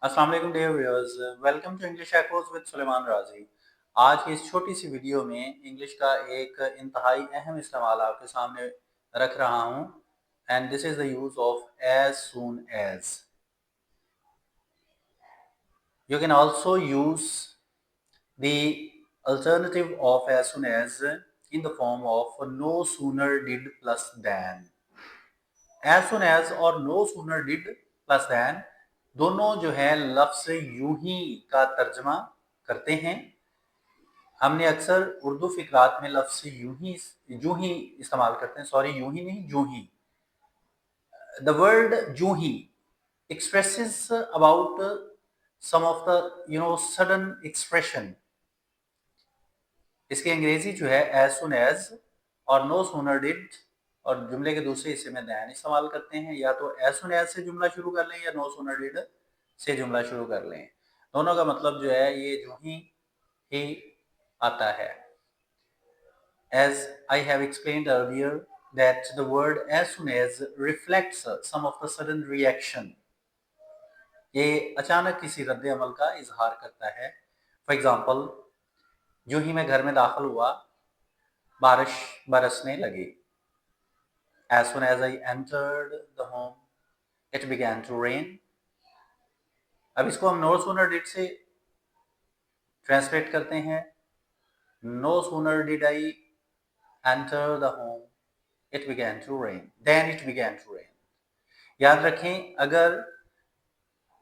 अस्सलाम वालेकुम dear viewers, welcome to English across with Suleman Raji. आज की इस छोटी सी वीडियो में इंग्लिश का एक इंतहाई अहम इस्तेमाल आपके सामने रख रहा हूँ and this is the use of as soon as. You can also use the alternative of as soon as in the form of no sooner did plus than. As soon as और no sooner did plus than दोनों जो है लफ्ज यूं ही का तर्जमा करते हैं। हमने अक्सर उर्दू फिकरात में लफ्ज यूं ही इस्तेमाल करते हैं, सॉरी यूं ही नहीं, जूं ही। द वर्ड जूं ही expresses about some of the sudden expression। इसकी अंग्रेजी जो है एज सुन एज और नो सूनर डिड और जुमले के दूसरे हिस्से में दैन इस्तेमाल करते हैं। या तो एज सुन एज से जुमला शुरू कर लें या नो सूनर डिड से जुमला शुरू कर लें। दोनों का मतलब जो है ये जो ही आता है। As I have explained earlier that the word as soon as reflects some of the sudden reaction। ये अचानक किसी रद्द अमल का इजहार करता है। फॉर एग्जाम्पल, जो ही मैं घर में दाखिल हुआ बारिश बरसने लगी। As soon as I entered the home, it began to rain। अब इसको हम नो सूनर डिड से ट्रांसलेट करते हैं। No sooner did I enter the home, it began to rain, then it began to rain. याद रखें, अगर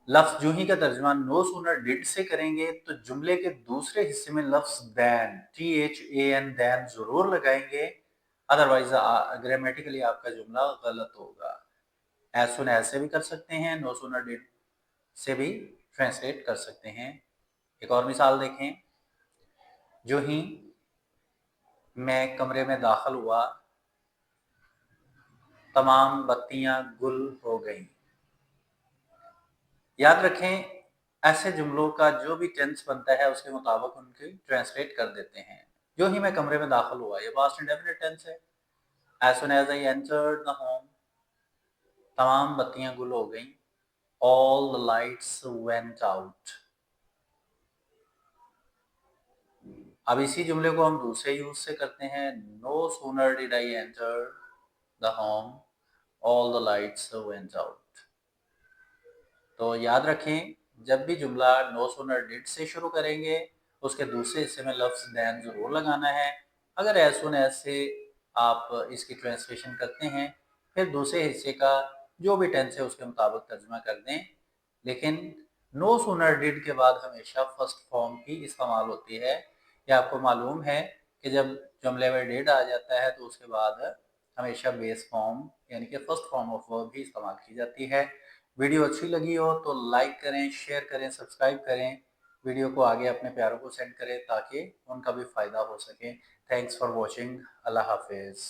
लफ्ज जूही का तर्जुमा नो सूनर डिड से करेंगे तो जुमले के दूसरे हिस्से में लफ्ज दैन, THAN, दैन जरूर लगाएंगे, अदरवाइज ग्रामेटिकली आपका जुमला गलत होगा। एज सुन एज से भी कर सकते हैं, नो सूनर डिड से भी ट्रांसलेट कर सकते हैं। एक और मिसाल देखें, जो ही मैं कमरे में दाखिल हुआ तमाम बत्तियां गुल हो गईं। याद रखें, ऐसे जुमलों का जो भी टेंस बनता है उसके मुताबिक उनकी ट्रांसलेट कर देते हैं। जो ही मैं कमरे में दाखिल हुआ, ये पास्ट इंडेफिनिट टेंस है। As soon as I entered the home, तमाम बत्तियां गुल हो गईं। All the lights went out. अब इसी जुमले को हम दूसरे यूज से करते हैं। No sooner did I enter the home, all the lights went out. तो याद रखें, जब भी जुमला नो सूनर डिड से शुरू करेंगे उसके दूसरे हिस्से में लफ्ज दैन जरूर लगाना है। अगर एज सुन एज से आप इसकी ट्रांसलेशन करते हैं फिर दूसरे हिस्से का जो भी टेंस है उसके मुताबिक तर्जुमा कर दें। लेकिन नो सूनर डिड के बाद हमेशा फर्स्ट फॉर्म की इस्तेमाल होती है। यह आपको मालूम है कि जब जुमले में डिड आ जाता है तो उसके बाद हमेशा बेस फॉर्म यानी कि फर्स्ट फॉर्म ऑफ वर्ब भी इस्तेमाल की जाती है। वीडियो अच्छी लगी हो तो लाइक करें, शेयर करें, सब्सक्राइब करें। वीडियो को आगे अपने प्यारों को सेंड करें ताकि उनका भी फ़ायदा हो सके। Thanks for watching. अल्लाह हाफिज़।